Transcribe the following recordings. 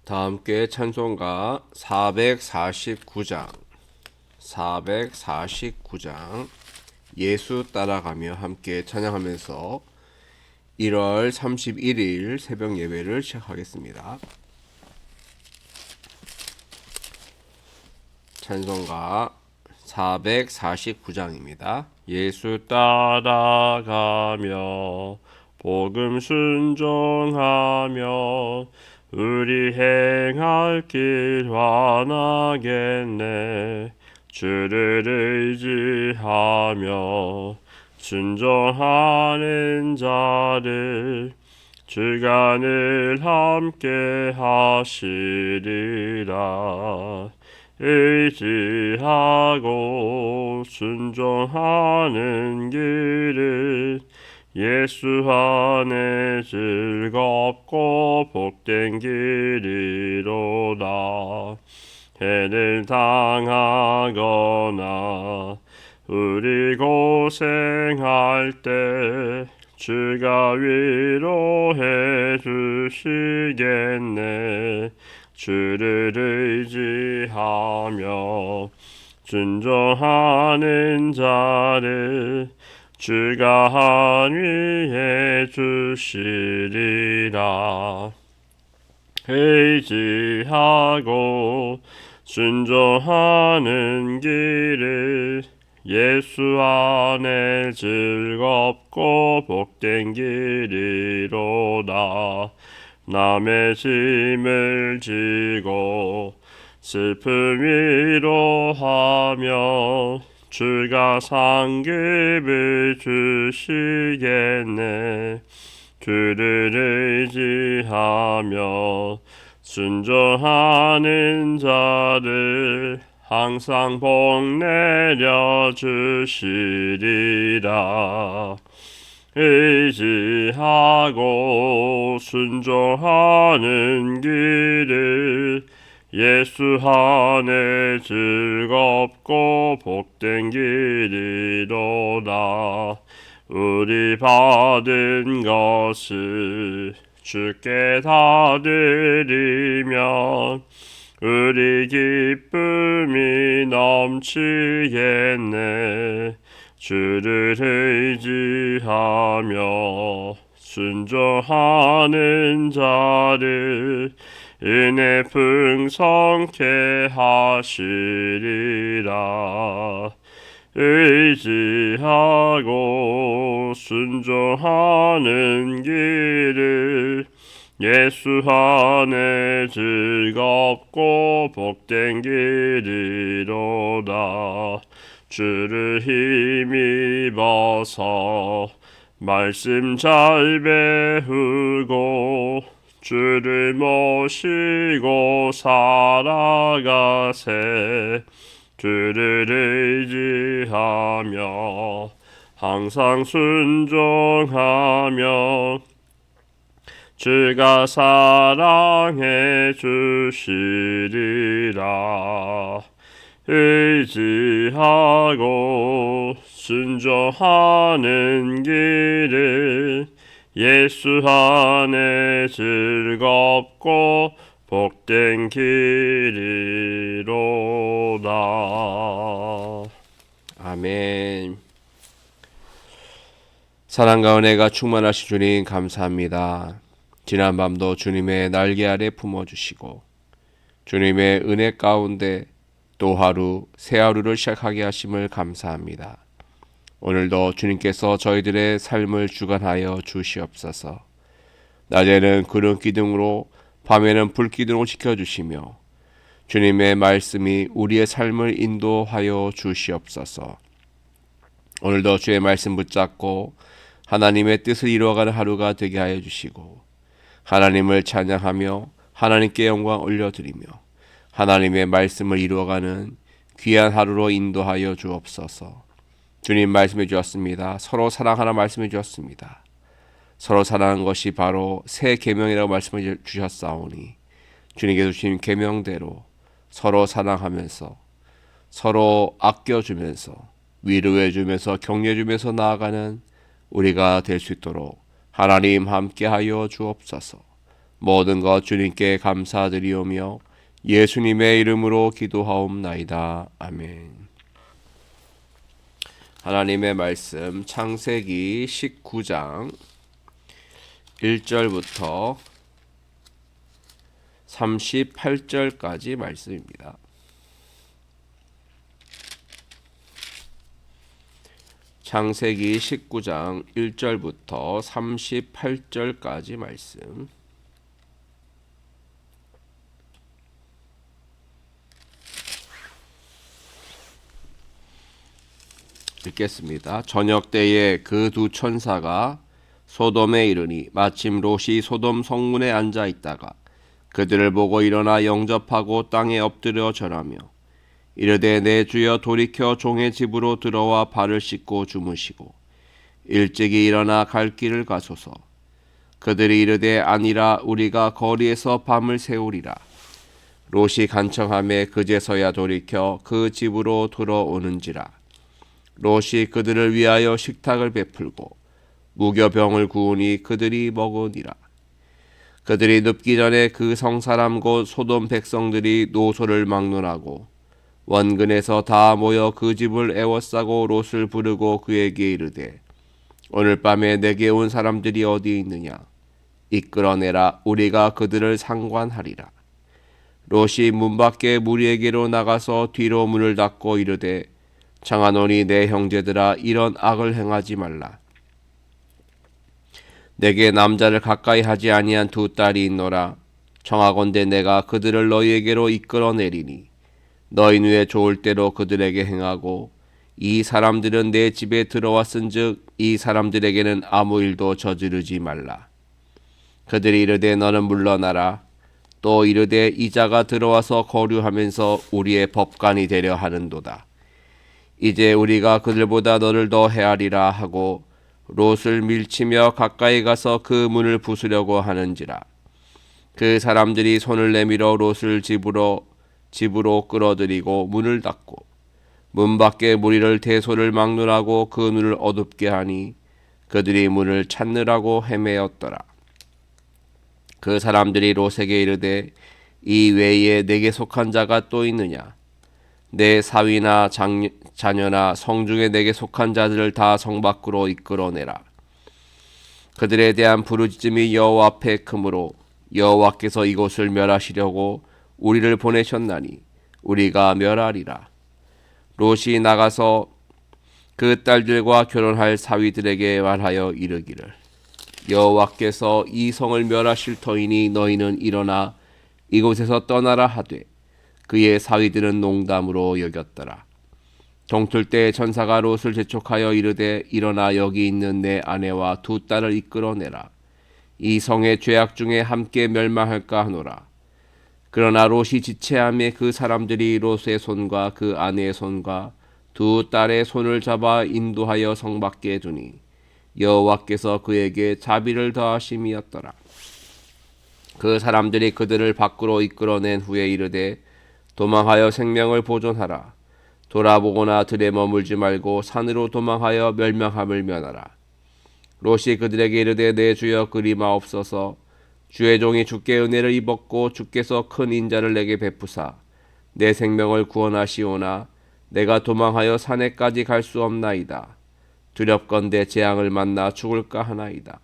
다 함께 찬송가 449장 예수 따라가며 함께 찬양하면서 1월 31일 새벽 예배를 시작하겠습니다. 찬송가 449장입니다. 예수 따라가며 복음 순종하며 우리 행할 길 환하겠네. 주를 의지하며 순종하는 자를 주가 늘 함께 하시리라. 의지하고 순종하는 길을 예수 안에 즐겁고 복된 길이로다. 해를 당하거나 우리 고생할 때 주가 위로해 주시겠네. 주를 의지하며 순종하는 자를 주가 안위해 주시리라. 의지하고 순종하는 길을 예수 안에 즐겁고 복된 길이로다. 남의 짐을 지고 슬픔 위로하며 주가 상급을 주시겠네. 주를 의지하며 순종하는 자를 항상 복 내려 주시리라. 의지하고 순종하는 길을 예수 안에 즐겁고 복된 길이로다. 우리 받은 것을 주께 다 드리면 우리 기쁨이 넘치겠네. 주를 의지하며 순종하는 자를 은혜 풍성케 하시리라. 의지하고 순종하는 길을 예수 안에 즐겁고 복된 길이로다. 주를 힘입어서 말씀 잘 배우고 주를 모시고 살아가세. 주를 의지하며 항상 순종하며 주가 사랑해 주시리라. 의지하고 순종하는 길을 예수 안에 즐겁고 복된 길이로다. 아멘. 사랑과 은혜가 충만하신 주님 감사합니다. 지난 밤도 주님의 날개 아래 품어주시고 주님의 은혜 가운데 또 하루 새 하루를 시작하게 하심을 감사합니다. 오늘도 주님께서 저희들의 삶을 주관하여 주시옵소서. 낮에는 구름 기둥으로 밤에는 불 기둥으로 지켜주시며 주님의 말씀이 우리의 삶을 인도하여 주시옵소서. 오늘도 주의 말씀 붙잡고 하나님의 뜻을 이루어가는 하루가 되게 하여 주시고 하나님을 찬양하며 하나님께 영광 올려드리며 하나님의 말씀을 이루어가는 귀한 하루로 인도하여 주옵소서. 주님 말씀해 주었습니다. 서로 사랑하라 말씀해 주었습니다. 서로 사랑하는 것이 바로 새 계명이라고 말씀해 주셨사오니 주님께서 주신 계명대로 서로 사랑하면서 서로 아껴주면서 위로해주면서 격려해주면서 나아가는 우리가 될 수 있도록 하나님 함께하여 주옵소서. 모든 것 주님께 감사드리오며 예수님의 이름으로 기도하옵나이다. 아멘. 하나님의 말씀 창세기 19장 1절부터 38절까지 말씀입니다. 창세기 19장 1절부터 38절까지 말씀. 읽겠습니다. 저녁 때에 그 두 천사가 소돔에 이르니 마침 롯이 소돔 성문에 앉아 있다가 그들을 보고 일어나 영접하고 땅에 엎드려 절하며 이르되 내 주여 돌이켜 종의 집으로 들어와 발을 씻고 주무시고 일찍이 일어나 갈 길을 가소서. 그들이 이르되 아니라 우리가 거리에서 밤을 새우리라. 롯이 간청하매 그제서야 돌이켜 그 집으로 들어오는지라. 롯이 그들을 위하여 식탁을 베풀고 무교병을 구우니 그들이 먹으니라. 그들이 눕기 전에 그 성사람 곧 소돔 백성들이 노소를 막론하고 원근에서 다 모여 그 집을 에워싸고 롯을 부르고 그에게 이르되 오늘 밤에 내게 온 사람들이 어디 있느냐 이끌어내라. 우리가 그들을 상관하리라. 롯이 문 밖에 무리에게로 나가서 뒤로 문을 닫고 이르되 청하노니 내 형제들아 이런 악을 행하지 말라. 내게 남자를 가까이 하지 아니한 두 딸이 있노라. 청하건대 내가 그들을 너희에게로 이끌어내리니 너희 눈에 좋을 대로 그들에게 행하고 이 사람들은 내 집에 들어왔은즉 이 사람들에게는 아무 일도 저지르지 말라. 그들이 이르되 너는 물러나라. 또 이르되 이자가 들어와서 거류하면서 우리의 법관이 되려 하는도다. 이제 우리가 그들보다 너를 더 헤아리라 하고 롯을 밀치며 가까이 가서 그 문을 부수려고 하는지라. 그 사람들이 손을 내밀어 롯을 집으로 끌어들이고 문을 닫고 문 밖에 무리를 대소를 막론하고 그 눈을 어둡게 하니 그들이 문을 찾느라고 헤매었더라. 그 사람들이 롯에게 이르되 이 외에 내게 속한 자가 또 있느냐? 내 사위나 자녀나 성중에 내게 속한 자들을 다 성 밖으로 이끌어내라. 그들에 대한 부르짖음이 여호와 앞에 크므로 여호와께서 이곳을 멸하시려고 우리를 보내셨나니 우리가 멸하리라. 롯이 나가서 그 딸들과 결혼할 사위들에게 말하여 이르기를 여호와께서 이 성을 멸하실 터이니 너희는 일어나 이곳에서 떠나라 하되 그의 사위들은 농담으로 여겼더라. 동틀 때 천사가 롯을 재촉하여 이르되 일어나 여기 있는 내 아내와 두 딸을 이끌어내라. 이 성의 죄악 중에 함께 멸망할까 하노라. 그러나 롯이 지체함에 그 사람들이 롯의 손과 그 아내의 손과 두 딸의 손을 잡아 인도하여 성 밖에 두니 여호와께서 그에게 자비를 더하심이었더라. 그 사람들이 그들을 밖으로 이끌어낸 후에 이르되 도망하여 생명을 보존하라. 돌아보거나 들에 머물지 말고 산으로 도망하여 멸망함을 면하라. 롯이 그들에게 이르되 내 주여 그리마옵소서. 주의 종이 주께 은혜를 입었고 주께서 큰 인자를 내게 베푸사 내 생명을 구원하시오나 내가 도망하여 산에까지 갈 수 없나이다. 두렵건대 재앙을 만나 죽을까 하나이다.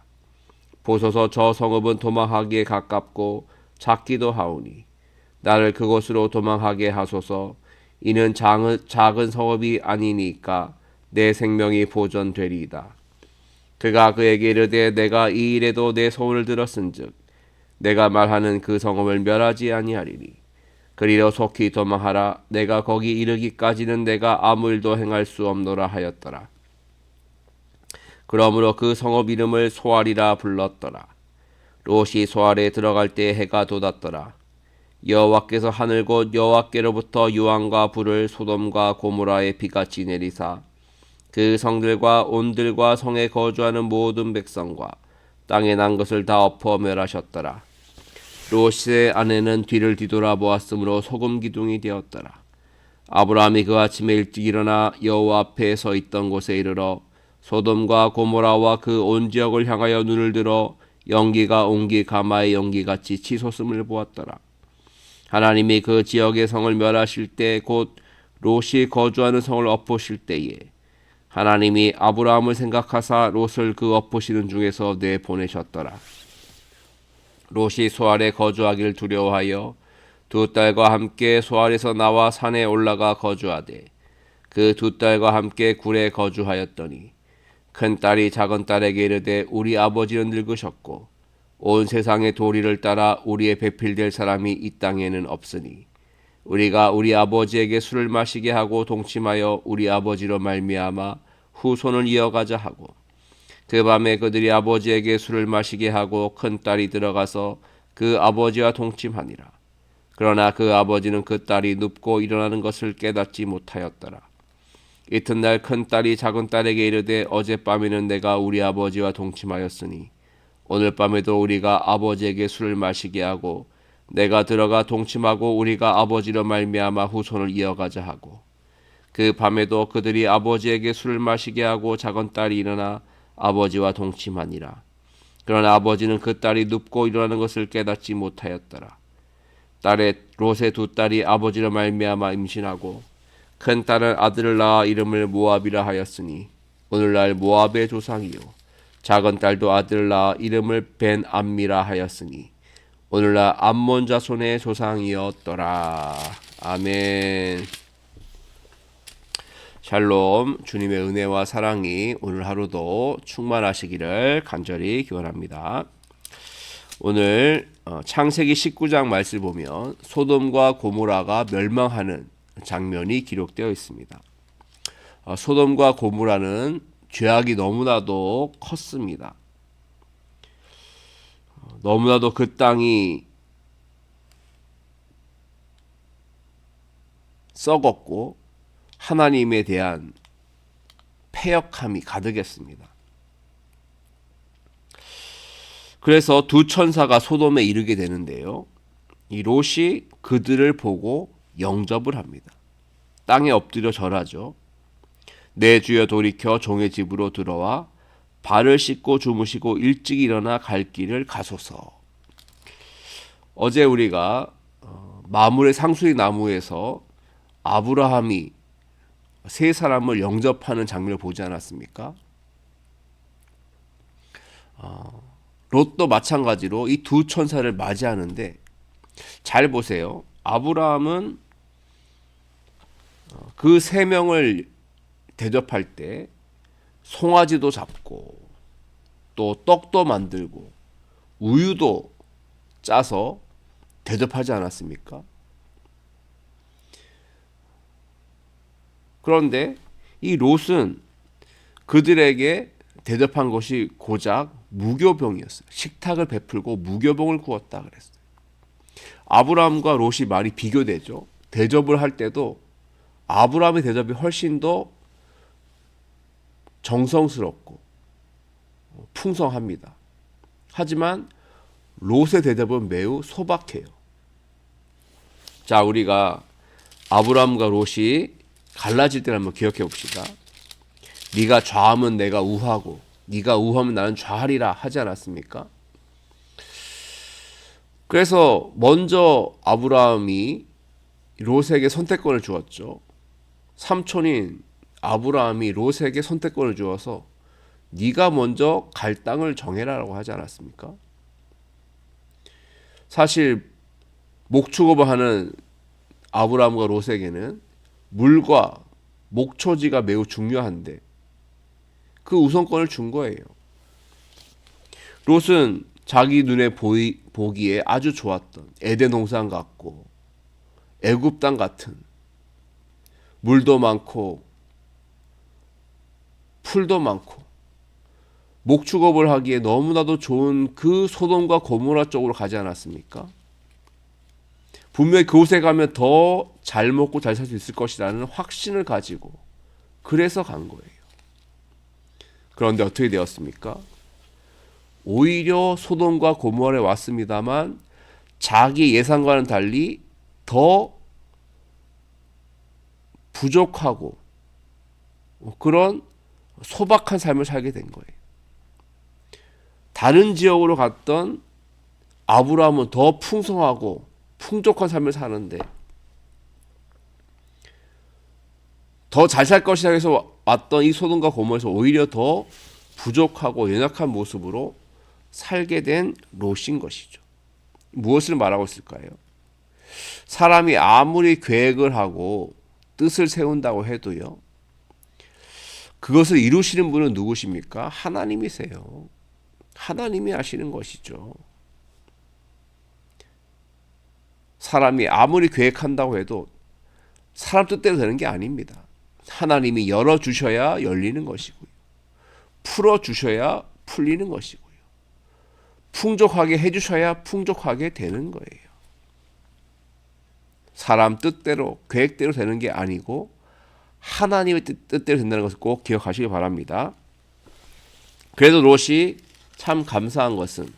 보소서 저 성읍은 도망하기에 가깝고 작기도 하오니 나를 그곳으로 도망하게 하소서. 이는 작은 성읍이 아니니까 내 생명이 보존되리이다. 그가 그에게 이르되 내가 이 일에도 내 소원을 들었은즉 내가 말하는 그 성읍을 멸하지 아니하리니 그리로 속히 도망하라. 내가 거기 이르기까지는 내가 아무 일도 행할 수 없노라 하였더라. 그러므로 그 성읍 이름을 소알이라 불렀더라. 롯이 소알에 들어갈 때 해가 돋았더라. 여호와께서 하늘 곧 여호와께로부터 유황과 불을 소돔과 고모라에 비같이 내리사 그 성들과 온들과 성에 거주하는 모든 백성과 땅에 난 것을 다 엎어 멸하셨더라. 롯의 아내는 뒤를 뒤돌아 보았으므로 소금 기둥이 되었더라. 아브라함이 그 아침에 일찍 일어나 여호와 앞에 서 있던 곳에 이르러 소돔과 고모라와 그 온 지역을 향하여 눈을 들어 연기가 옹기 가마의 연기같이 치솟음을 보았더라. 하나님이 그 지역의 성을 멸하실 때 곧 롯이 거주하는 성을 엎으실 때에 하나님이 아브라함을 생각하사 롯을 그 엎으시는 중에서 내보내셨더라. 롯이 소알에 거주하기를 두려워하여 두 딸과 함께 소알에서 나와 산에 올라가 거주하되 그 두 딸과 함께 굴에 거주하였더니 큰 딸이 작은 딸에게 이르되 우리 아버지는 늙으셨고 온 세상의 도리를 따라 우리의 배필될 사람이 이 땅에는 없으니 우리가 우리 아버지에게 술을 마시게 하고 동침하여 우리 아버지로 말미암아 후손을 이어가자 하고 그 밤에 그들이 아버지에게 술을 마시게 하고 큰 딸이 들어가서 그 아버지와 동침하니라. 그러나 그 아버지는 그 딸이 눕고 일어나는 것을 깨닫지 못하였더라. 이튿날 큰 딸이 작은 딸에게 이르되 어젯밤에는 내가 우리 아버지와 동침하였으니 오늘 밤에도 우리가 아버지에게 술을 마시게 하고 내가 들어가 동침하고 우리가 아버지로 말미암아 후손을 이어가자 하고 그 밤에도 그들이 아버지에게 술을 마시게 하고 작은 딸이 일어나 아버지와 동침하니라. 그러나 아버지는 그 딸이 눕고 일어나는 것을 깨닫지 못하였더라. 딸의 롯의 두 딸이 아버지로 말미암아 임신하고 큰 딸은 아들을 낳아 이름을 모압이라 하였으니 오늘날 모압의 조상이요 작은 딸도 아들을 낳아 이름을 벤 암미라 하였으니 오늘날 암몬 자손의 조상이었더라. 아멘. 샬롬. 주님의 은혜와 사랑이 오늘 하루도 충만하시기를 간절히 기원합니다. 오늘 창세기 19장 말씀을 보면 소돔과 고모라가 멸망하는 장면이 기록되어 있습니다. 소돔과 고모라는 죄악이 너무나도 컸습니다. 너무나도 그 땅이 썩었고 하나님에 대한 패역함이 가득했습니다. 그래서 두 천사가 소돔에 이르게 되는데요. 이 롯이 그들을 보고 영접을 합니다. 땅에 엎드려 절하죠. 내 주여 돌이켜 종의 집으로 들어와 발을 씻고 주무시고 일찍 일어나 갈 길을 가소서. 어제 우리가 마물의 상수리 나무에서 아브라함이 세 사람을 영접하는 장면을 보지 않았습니까? 롯도 마찬가지로 이 두 천사를 맞이하는데 잘 보세요. 아브라함은 그 세 명을 대접할 때 송아지도 잡고 또 떡도 만들고 우유도 짜서 대접하지 않았습니까? 그런데 이 롯은 그들에게 대접한 것이 고작 무교병이었어요. 식탁을 베풀고 무교병을 구웠다 그랬어요. 아브라함과 롯이 말이 비교되죠. 대접을 할 때도 아브라함의 대접이 훨씬 더 정성스럽고 풍성합니다. 하지만 롯의 대접은 매우 소박해요. 자, 우리가 아브라함과 롯이 갈라질 때를 한번 기억해 봅시다. 네가 좌하면 내가 우하고 네가 우하면 나는 좌하리라 하지 않았습니까? 그래서 먼저 아브라함이 롯에게 선택권을 주었죠. 삼촌인 아브라함이 롯에게 선택권을 주어서 네가 먼저 갈 땅을 정해라라고 하지 않았습니까? 사실 목축업을 하는 아브라함과 롯에게는 물과 목초지가 매우 중요한데 그 우선권을 준 거예요. 롯은 자기 눈에 보기에 아주 좋았던 에덴 동산 같고 애굽 땅 같은 물도 많고 풀도 많고 목축업을 하기에 너무나도 좋은 그 소돔과 고모라 쪽으로 가지 않았습니까? 분명히 그곳에 가면 더 잘 먹고 잘 살 수 있을 것이라는 확신을 가지고 그래서 간 거예요. 그런데 어떻게 되었습니까? 오히려 소돔과 고모라에 왔습니다만 자기 예상과는 달리 더 부족하고 그런 소박한 삶을 살게 된 거예요. 다른 지역으로 갔던 아브라함은 더 풍성하고 풍족한 삶을 사는데 더 잘 살 것이라 해서 왔던 이 소돔과 고모에서 오히려 더 부족하고 연약한 모습으로 살게 된 롯인 것이죠. 무엇을 말하고 있을까요? 사람이 아무리 계획을 하고 뜻을 세운다고 해도요, 그것을 이루시는 분은 누구십니까? 하나님이세요. 하나님이 하시는 것이죠. 사람이 아무리 계획한다고 해도 사람 뜻대로 되는 게 아닙니다. 하나님이 열어주셔야 열리는 것이고요. 풀어주셔야 풀리는 것이고요. 풍족하게 해주셔야 풍족하게 되는 거예요. 사람 뜻대로 계획대로 되는 게 아니고 하나님의 뜻대로 된다는 것을 꼭 기억하시기 바랍니다. 그래도 롯이 참 감사한 것은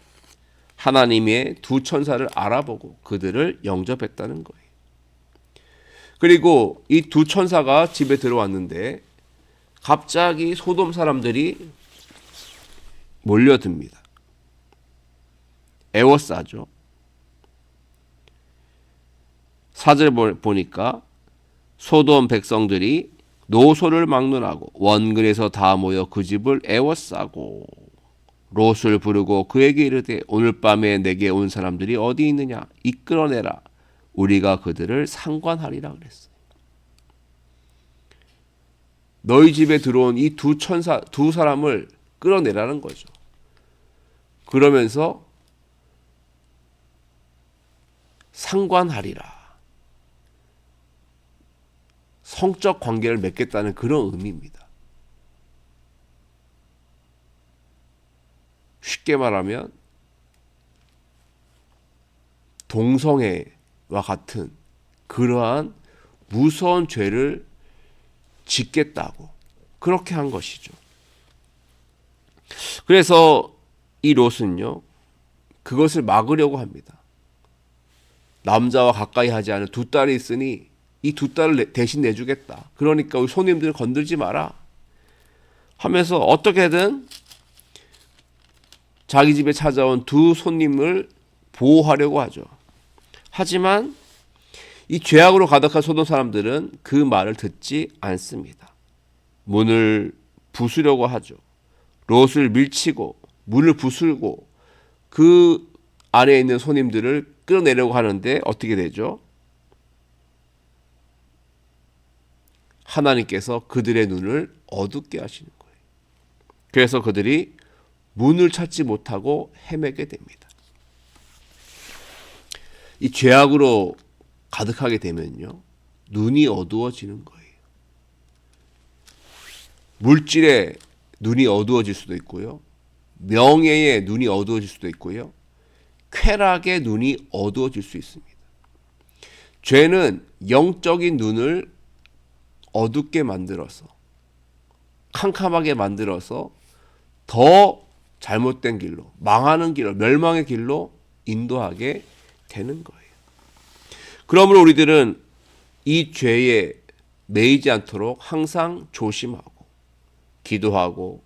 하나님의 두 천사를 알아보고 그들을 영접했다는 거예요. 그리고 이 두 천사가 집에 들어왔는데 갑자기 소돔 사람들이 몰려듭니다. 에워싸죠. 4절 보니까 소돔 백성들이 노소를 막론하고 원근에서 다 모여 그 집을 에워싸고 롯을 부르고 그에게 이르되 오늘 밤에 내게 온 사람들이 어디 있느냐 이끌어내라 우리가 그들을 상관하리라 그랬어요. 너희 집에 들어온 이 두 사람을 끌어내라는 거죠. 그러면서 상관하리라. 성적 관계를 맺겠다는 그런 의미입니다. 쉽게 말하면 동성애와 같은 그러한 무서운 죄를 짓겠다고 그렇게 한 것이죠. 그래서 이 롯은요, 그것을 막으려고 합니다. 남자와 가까이 하지 않은 두 딸이 있으니 이 두 딸을 대신 내주겠다. 그러니까 우리 손님들 건들지 마라 하면서 어떻게든 자기 집에 찾아온 두 손님을 보호하려고 하죠. 하지만 이 죄악으로 가득한 소돔 사람들은 그 말을 듣지 않습니다. 문을 부수려고 하죠. 롯을 밀치고 문을 부수고 그 안에 있는 손님들을 끌어내려고 하는데 어떻게 되죠? 하나님께서 그들의 눈을 어둡게 하시는 거예요. 그래서 그들이 문을 찾지 못하고 헤매게 됩니다. 이 죄악으로 가득하게 되면요, 눈이 어두워지는 거예요. 물질에 눈이 어두워질 수도 있고요, 명예에 눈이 어두워질 수도 있고요, 쾌락의 눈이 어두워질 수 있습니다. 죄는 영적인 눈을 어둡게 만들어서 캄캄하게 만들어서 더 잘못된 길로, 망하는 길로, 멸망의 길로 인도하게 되는 거예요. 그러므로 우리들은 이 죄에 매이지 않도록 항상 조심하고 기도하고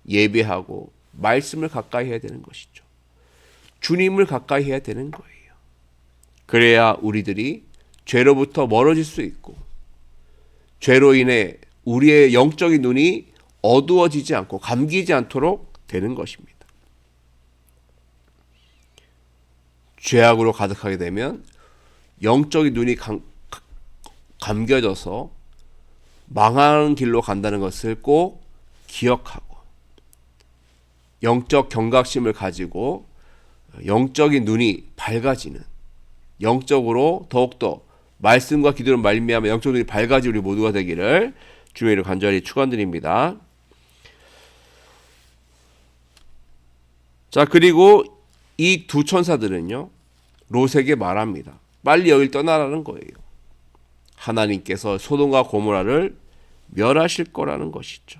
예배하고 말씀을 가까이 해야 되는 것이죠. 주님을 가까이 해야 되는 거예요. 그래야 우리들이 죄로부터 멀어질 수 있고 죄로 인해 우리의 영적인 눈이 어두워지지 않고 감기지 않도록 되는 것입니다. 죄악으로 가득하게 되면 영적인 눈이 감겨져서 망하는 길로 간다는 것을 꼭 기억하고 영적 경각심을 가지고 영적인 눈이 밝아지는, 영적으로 더욱더 말씀과 기도로 말미암아 영적 눈이 밝아지 우리 모두가 되기를 주의 이름으로 간절히 축원드립니다. 자, 그리고 이 두 천사들은요, 롯에게 말합니다. 빨리 여길 떠나라는 거예요. 하나님께서 소돔과 고모라를 멸하실 거라는 것이죠.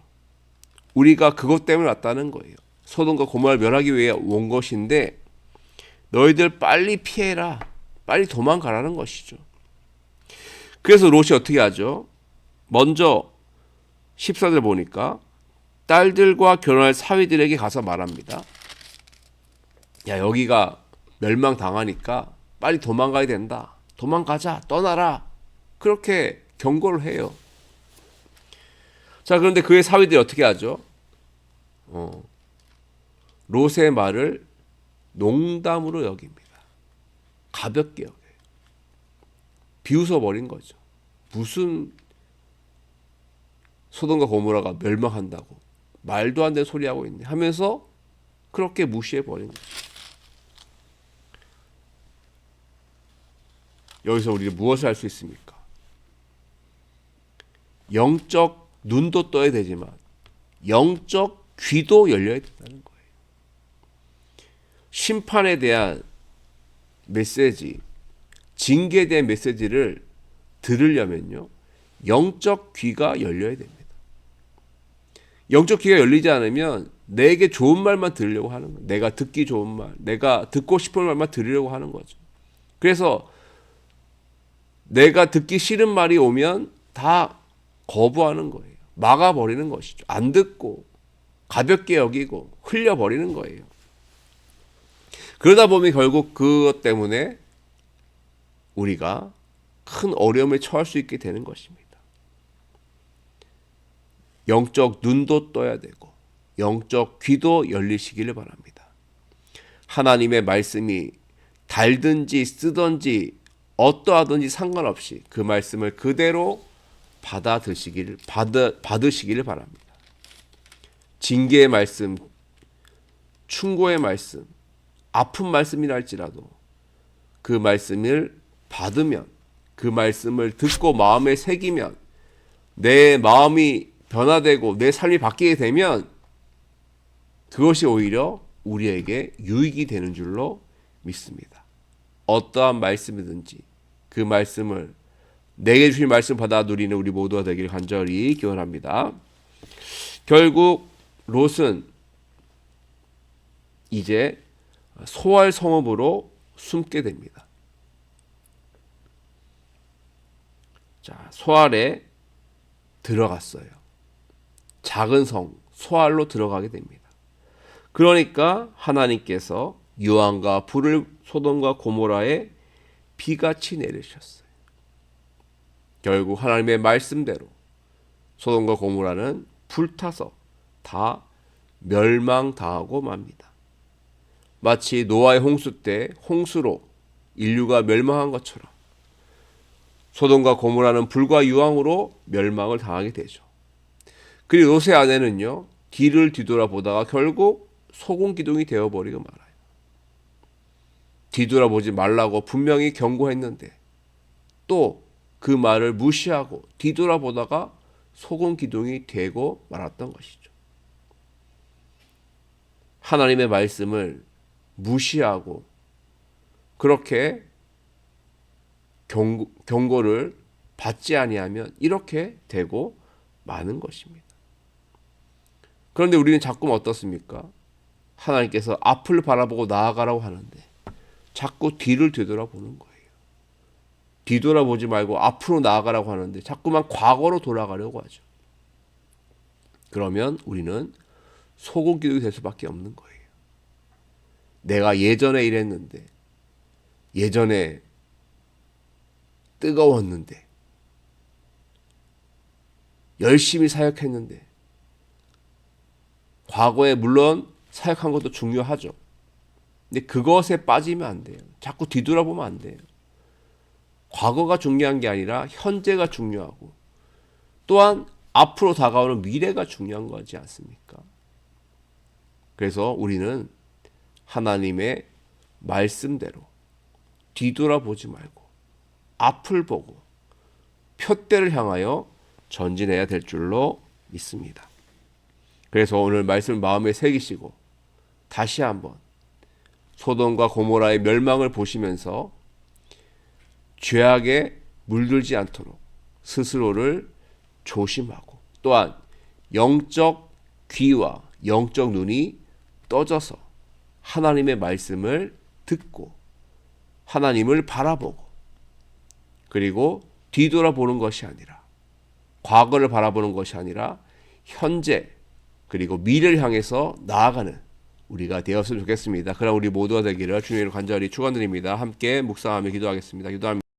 우리가 그것 때문에 왔다는 거예요. 소돔과 고모라를 멸하기 위해 온 것인데 너희들 빨리 피해라. 빨리 도망가라는 것이죠. 그래서 롯이 어떻게 하죠? 먼저 14절 보니까 딸들과 결혼할 사위들에게 가서 말합니다. 야, 여기가 멸망당하니까 빨리 도망가야 된다. 도망가자, 떠나라. 그렇게 경고를 해요. 자, 그런데 그의 사위들이 어떻게 하죠? 롯의 말을 농담으로 여깁니다. 가볍게 여겨요. 비웃어버린 거죠. 무슨 소돔과 고모라가 멸망한다고 말도 안 되는 소리 하고 있네 하면서 그렇게 무시해버린 거죠. 여기서 우리는 무엇을 할 수 있습니까? 영적 눈도 떠야 되지만 영적 귀도 열려야 된다는 거예요. 심판에 대한 메시지, 징계에 대한 메시지를 들으려면요, 영적 귀가 열려야 됩니다. 영적 귀가 열리지 않으면 내게 좋은 말만 들으려고 하는 거예요. 내가 듣기 좋은 말, 내가 듣고 싶은 말만 들으려고 하는 거죠. 그래서 내가 듣기 싫은 말이 오면 다 거부하는 거예요. 막아버리는 것이죠. 안 듣고 가볍게 여기고 흘려버리는 거예요. 그러다 보면 결국 그것 때문에 우리가 큰 어려움에 처할 수 있게 되는 것입니다. 영적 눈도 떠야 되고 영적 귀도 열리시기를 바랍니다. 하나님의 말씀이 달든지 쓰든지 어떠하든지 상관없이 그 말씀을 그대로 받으시기를 바랍니다. 징계의 말씀, 충고의 말씀, 아픈 말씀이라 할지라도 그 말씀을 받으면, 그 말씀을 듣고 마음에 새기면, 내 마음이 변화되고 내 삶이 바뀌게 되면 그것이 오히려 우리에게 유익이 되는 줄로 믿습니다. 어떠한 말씀이든지 그 말씀을, 내게 주신 말씀 받아 누리는 우리 모두가 되기를 간절히 기원합니다. 결국 롯은 이제 소알 성읍으로 숨게 됩니다. 자, 소알에 들어갔어요. 작은 성 소알로 들어가게 됩니다. 그러니까 하나님께서 유황과 불을 소돔과 고모라에 비같이 내리셨어요. 결국 하나님의 말씀대로 소돔과 고모라는 불타서 다 멸망당하고 맙니다. 마치 노아의 홍수 때 홍수로 인류가 멸망한 것처럼 소돔과 고모라는 불과 유황으로 멸망을 당하게 되죠. 그리고 롯의 아내는요, 뒤를 뒤돌아보다가 결국 소금 기둥이 되어버리고 말아요. 뒤돌아보지 말라고 분명히 경고했는데 또 그 말을 무시하고 뒤돌아보다가 소금 기둥이 되고 말았던 것이죠. 하나님의 말씀을 무시하고 그렇게 경고를 받지 아니하면 이렇게 되고 마는 것입니다. 그런데 우리는 자꾸 어떻습니까? 하나님께서 앞을 바라보고 나아가라고 하는데 자꾸 뒤를 되돌아보는 거예요. 뒤돌아보지 말고 앞으로 나아가라고 하는데 자꾸만 과거로 돌아가려고 하죠. 그러면 우리는 소금 기둥이 될 수밖에 없는 거예요. 내가 예전에 이랬는데, 예전에 뜨거웠는데, 열심히 사역했는데, 과거에 물론 사역한 것도 중요하죠. 근데 그것에 빠지면 안 돼요. 자꾸 뒤돌아보면 안 돼요. 과거가 중요한 게 아니라 현재가 중요하고 또한 앞으로 다가오는 미래가 중요한 거지 않습니까? 그래서 우리는 하나님의 말씀대로 뒤돌아보지 말고 앞을 보고 표대를 향하여 전진해야 될 줄로 믿습니다. 그래서 오늘 말씀 마음에 새기시고 다시 한번 소돔과 고모라의 멸망을 보시면서 죄악에 물들지 않도록 스스로를 조심하고 또한 영적 귀와 영적 눈이 떠져서 하나님의 말씀을 듣고 하나님을 바라보고 그리고 뒤돌아보는 것이 아니라 과거를 바라보는 것이 아니라 현재 그리고 미래를 향해서 나아가는 우리가 되었으면 좋겠습니다. 그럼 우리 모두가 되기를 주님으로 간절히 축원드립니다. 함께 묵상하며 기도하겠습니다. 기도합니다.